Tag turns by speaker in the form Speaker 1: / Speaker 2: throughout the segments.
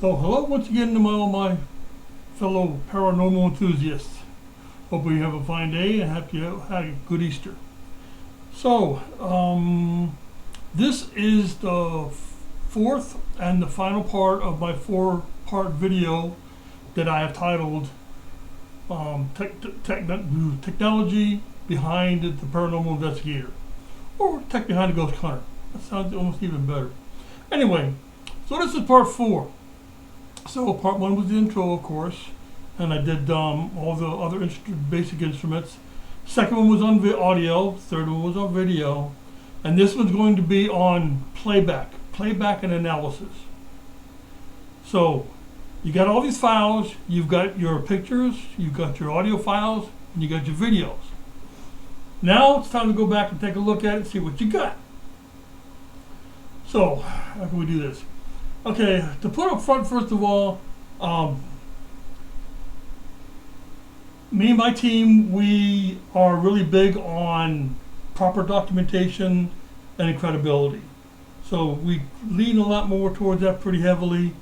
Speaker 1: So hello once again to all my fellow paranormal enthusiasts. Hope you have a fine day and happy had a good Easter. So this is the fourth and the final part of my four-part video that I have titled Technology Behind the Paranormal Investigator, or Tech Behind the Ghost Hunter. That sounds almost even better. Anyway, so this is part 4. So part 1 was the intro, of course, and I did all the other basic instruments. Second one was on audio, third one was on video, and this one's going to be on playback and analysis. So you got all these files, you've got your pictures, you've got your audio files, and you got your videos. Now it's time to go back and take a look at it and see what you got. So how can we do this? Okay, to put up front, first of all, me and my team, we are really big on proper documentation and credibility. So we lean a lot more towards that pretty heavily.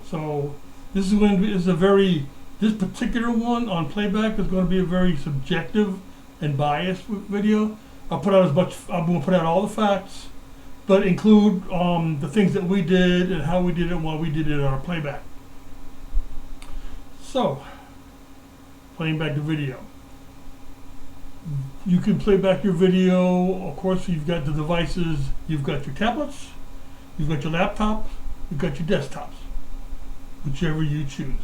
Speaker 1: So this is going to be, this particular one on playback is going to be a very subjective and biased video. I'm going to put out all the facts, but include the things that we did and how we did it and why we did it on our playback. So, playing back the video. You can play back your video, of course. You've got the devices, you've got your tablets, you've got your laptop, you've got your desktops, whichever you choose.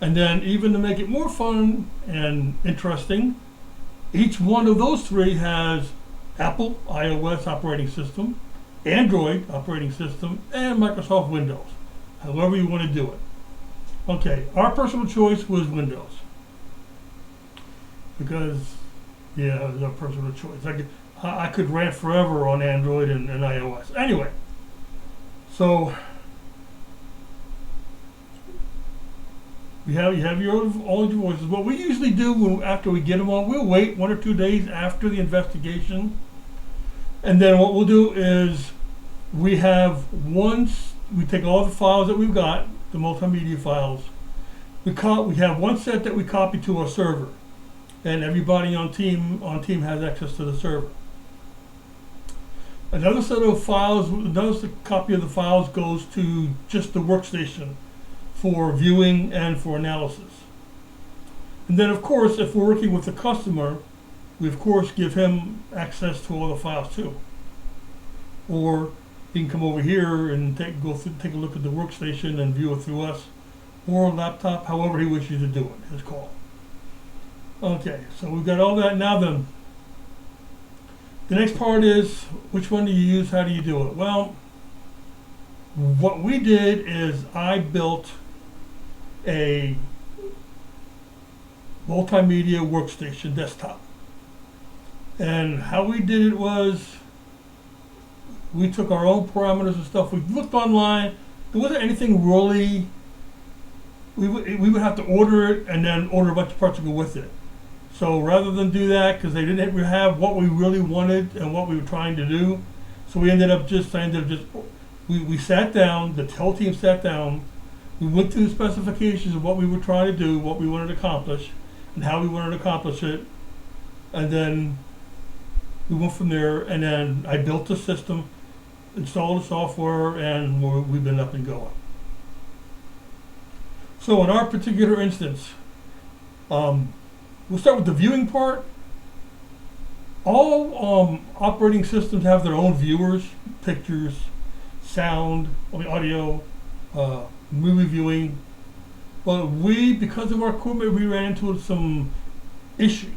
Speaker 1: And then even to make it more fun and interesting, each one of those three has Apple iOS operating system, Android operating system, and Microsoft Windows, however you want to do it. Okay, our personal choice was Windows, because yeah, it was our personal choice. I could rant forever on Android and iOS. Anyway, so you have all your voices. What we usually do after we get them on, we'll wait 1 or 2 days after the investigation. And then what we'll do is we take all the files that we've got, the multimedia files. We have one set that we copy to our server, and everybody on team has access to the server. Another set of files, another copy of the files goes to just the workstation for viewing and for analysis. And then of course, if we're working with the customer, we of course give him access to all the files too. Or he can come over here and take a look at the workstation and view it through us, or a laptop, however he wishes to do it, his call. Okay, so we've got all that. Now then, the next part is, which one do you use, how do you do it? Well, what we did is I built a multimedia workstation desktop. And how we did it was, we took our own parameters and stuff. We looked online. There wasn't anything really. We would have to order it and then order a bunch of parts to go with it. So rather than do that, because they didn't have what we really wanted and what we were trying to do, so we ended up just we sat down. The whole team sat down. We went through the specifications of what we were trying to do, what we wanted to accomplish, and how we wanted to accomplish it, and then we went from there. And then I built the system, installed the software, and we've been up and going. So in our particular instance, we'll start with the viewing part. All operating systems have their own viewers, pictures, sound, audio, movie viewing. But because of our equipment, we ran into some issues.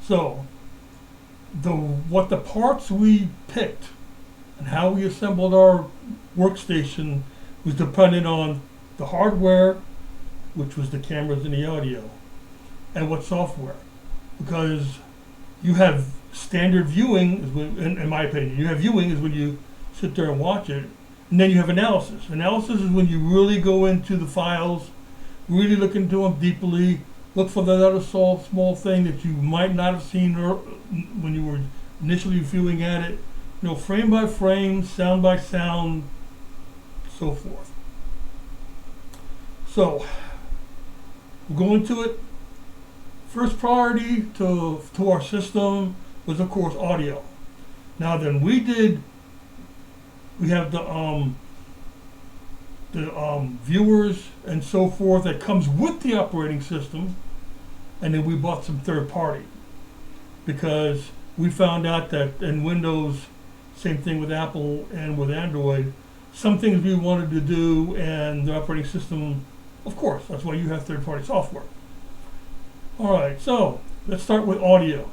Speaker 1: So what the parts we picked and how we assembled our workstation was dependent on the hardware, which was the cameras and the audio, and what software. Because you have standard viewing, in my opinion, you have viewing is when you sit there and watch it, and then you have analysis. Analysis is when you really go into the files, really look into them deeply, look for that other small thing that you might not have seen when you were initially viewing at it. Frame by frame, sound by sound, so forth. So, we'll go into it. First priority to our system was, of course, audio. Now then, we have the viewers and so forth that comes with the operating system, and then we bought some third party because we found out that in Windows, same thing with Apple and with Android, some things we wanted to do and the operating system, of course, that's why you have third party software. Alright, so let's start with audio.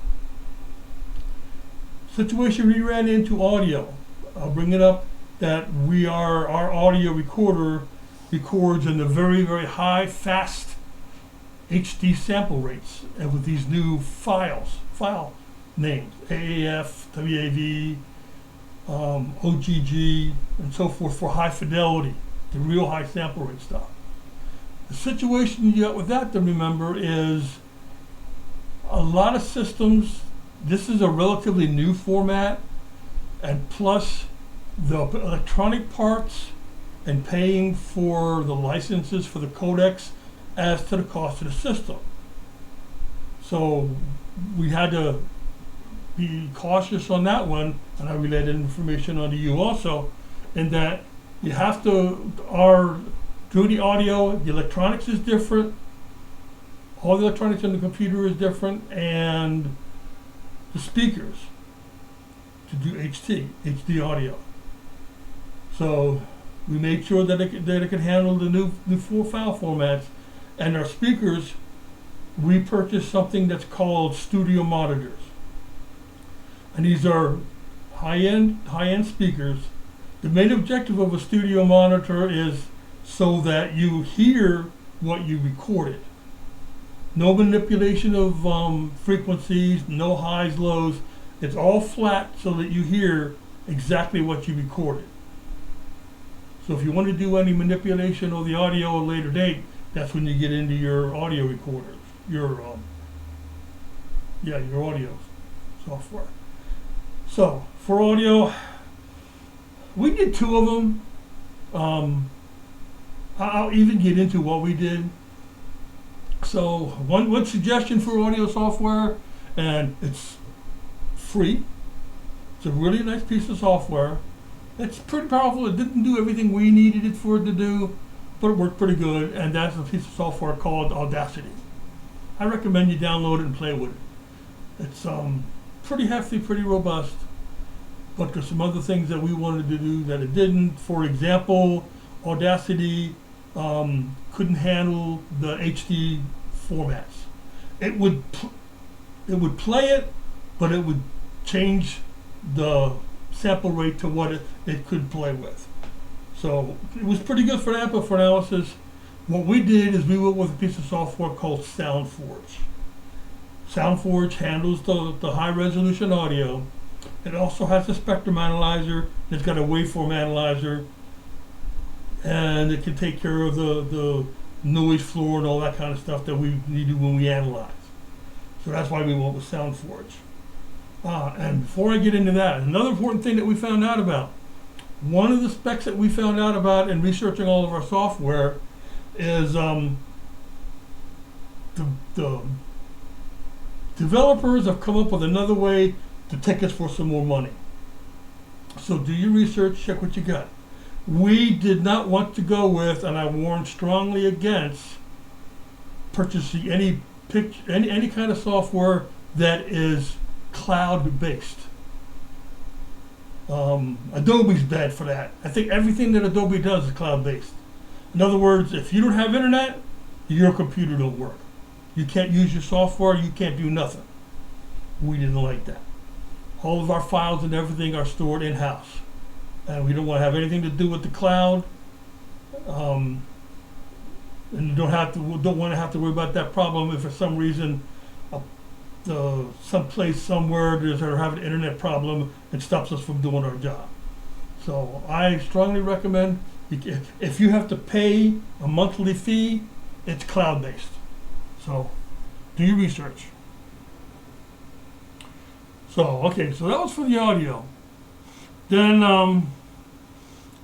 Speaker 1: Situation we ran into audio. I'll bring it up that our audio recorder records in the very, very high, fast HD sample rates, and with these new file names, AAF, WAV, OGG, and so forth for high fidelity, the real high sample rate stuff. The situation you got with that to remember is a lot of systems, this is a relatively new format, and plus the electronic parts and paying for the licenses for the codecs adds to the cost of the system. So we had to be cautious on that one, and I relayed information onto you also, in that you have to, through the audio, the electronics is different, all the electronics in the computer is different, and the speakers to do HD audio. So we made sure that it could handle the new 4 file formats, and our speakers, we purchased something that's called studio monitors. And these are high-end speakers. The main objective of a studio monitor is so that you hear what you recorded. No manipulation of frequencies, no highs, lows. It's all flat so that you hear exactly what you recorded. So if you want to do any manipulation of the audio at a later date, that's when you get into your audio recorders, your audio software. So for audio, we did 2 of them. I'll even get into what we did. So one suggestion for audio software, and it's free. It's a really nice piece of software. It's pretty powerful. It didn't do everything we needed it for it to do, but it worked pretty good, and that's a piece of software called Audacity. I recommend you download it and play with it. It's pretty hefty, pretty robust, but there's some other things that we wanted to do that it didn't. For example, Audacity couldn't handle the HD formats. It would play it, but it would change the sample rate to what it could play with. So it was pretty good for for analysis. What we did is we went with a piece of software called SoundForge. SoundForge handles the high resolution audio. It also has a spectrum analyzer. It's got a waveform analyzer, and it can take care of the noise floor and all that kind of stuff that we need to do when we analyze. So that's why we went with SoundForge. And before I get into that, another important thing that we found out about, one of the specs that we found out about in researching all of our software is the developers have come up with another way to take us for some more money. So do your research, check what you got. We did not want to go with, and I warned strongly against, purchasing any kind of software that is cloud-based. Adobe's bad for that. I think everything that Adobe does is cloud-based. In other words, if you don't have internet, your computer don't work. You can't use your software, you can't do nothing. We didn't like that. All of our files and everything are stored in-house, and we don't want to have anything to do with the cloud. And you don't want to have to worry about that problem if for some reason someplace somewhere they're having an internet problem, it stops us from doing our job. So I strongly recommend, if you have to pay a monthly fee, it's cloud-based. So do your research. So okay, so that was for the audio. Then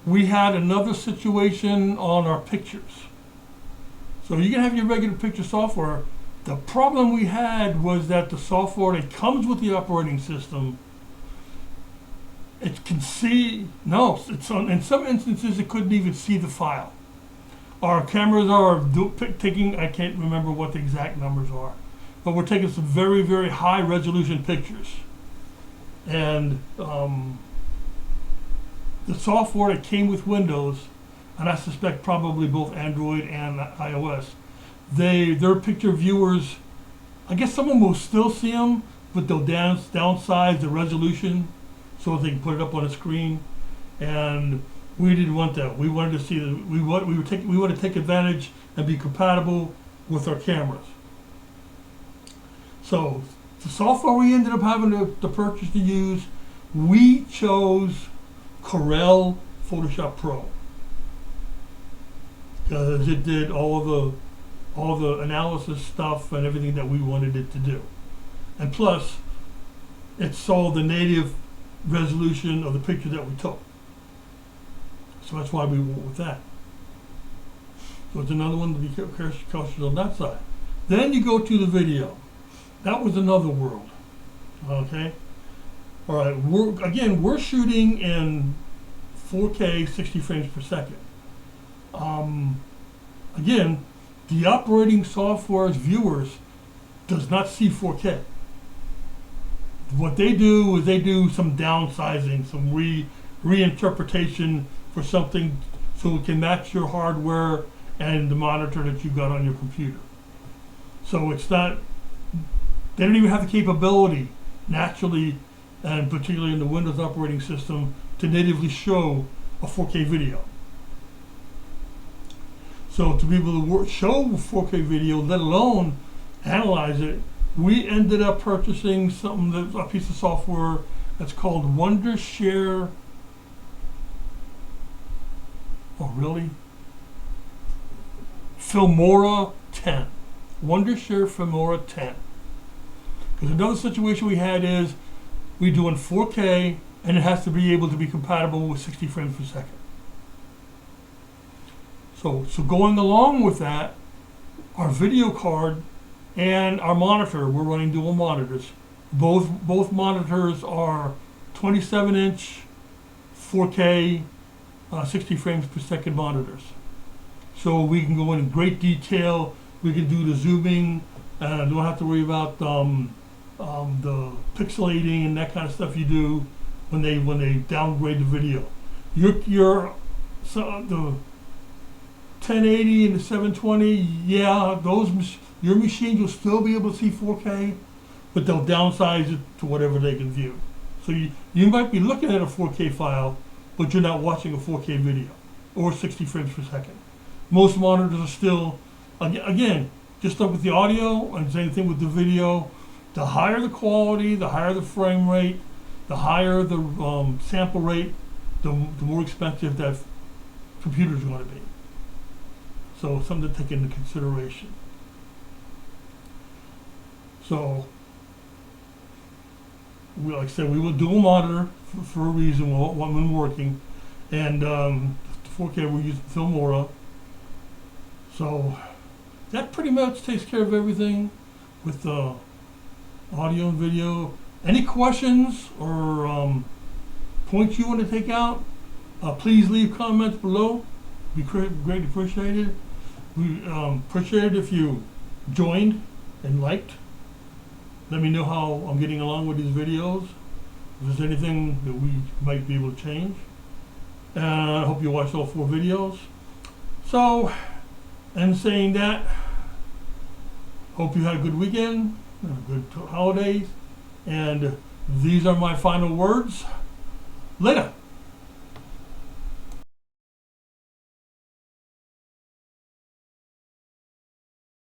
Speaker 1: we had another situation on our pictures. So you can have your regular picture software. The problem we had was that the software that comes with the operating system, it can see, no, it's on, in some instances it couldn't even see the file. Our cameras are taking, I can't remember what the exact numbers are, but we're taking some very, very high resolution pictures. And the software that came with Windows, and I suspect probably both Android and iOS, their picture viewers, I guess someone will still see them, but they'll downsize the resolution so they can put it up on a screen. And we didn't want that. We wanted to see we want to take advantage and be compatible with our cameras. So the software we ended up having to purchase to use, we chose Corel Photoshop Pro, because it did all the analysis stuff and everything that we wanted it to do. And plus, it saw the native resolution of the picture that we took. So that's why we went with that. So it's another one to be cautious on that side. Then you go to the video. That was another world. Okay? All right, we're shooting in 4K 60 frames per second. Again, the operating software's viewers does not see 4K. What they do is they do some downsizing, some reinterpretation for something so it can match your hardware and the monitor that you got on your computer. So it's not, they don't even have the capability naturally, and particularly in the Windows operating system, to natively show a 4K video. So to be able to show 4K video, let alone analyze it, we ended up purchasing a piece of software that's called Wondershare. Oh, really? Filmora 10. Wondershare Filmora 10. Because another situation we had is we do in 4K and it has to be able to be compatible with 60 frames per second. So going along with that, our video card and our monitor, we're running dual monitors. Both monitors are 27-inch 4K 60 frames per second monitors. So we can go in great detail. We can do the zooming. Don't have to worry about the pixelating and that kind of stuff you do when they downgrade the video. The 1080 and the 720, yeah, your machines will still be able to see 4K, but they'll downsize it to whatever they can view. So you might be looking at a 4K file, but you're not watching a 4K video or 60 frames per second. Most monitors are still, again, just like with the audio and same thing with the video, the higher the quality, the higher the frame rate, the higher the sample rate, the more expensive that computer is going to be. So something to take into consideration. So, like I said, we will dual monitor for a reason when working, and 4K we're using Filmora. So that pretty much takes care of everything with audio and video. Any questions or points you want to take out? Please leave comments below. Be greatly appreciated. We appreciate it if you joined and liked. Let me know how I'm getting along with these videos. If there's anything that we might be able to change. And I hope you watched all 4 videos. So, and saying that, hope you had a good weekend, and a good holidays. And these are my final words. Later.